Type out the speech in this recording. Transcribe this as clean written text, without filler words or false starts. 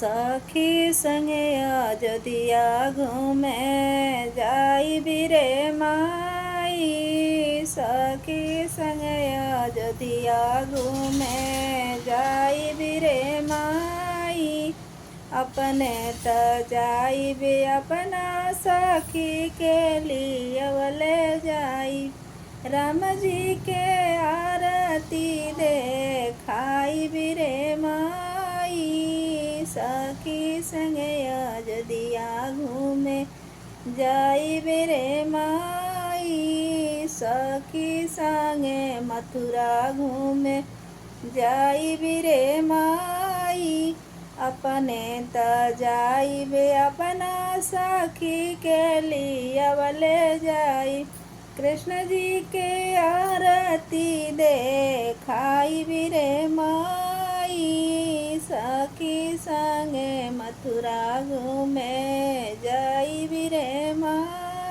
सखी संगे अयोध्या घूमे जाई बिरे माई। सखी संगे अयोध्या घूमे जाई बिरे माई। अपने त जाई बे अपना सखी के लिए ले जाई। राम जी के आरती देखाई बिरे माई। सखी संगे अयोध्या घूमे जाई बिरे माई। सखी संगे मथुरा घूमे जाई बिरे माई। अपने त जाई बे अपना सखी के लिए ले जाई। कृष्ण जी के आरती देखाई बिरे माई। सखी संगे मथुरा घूमे जाई।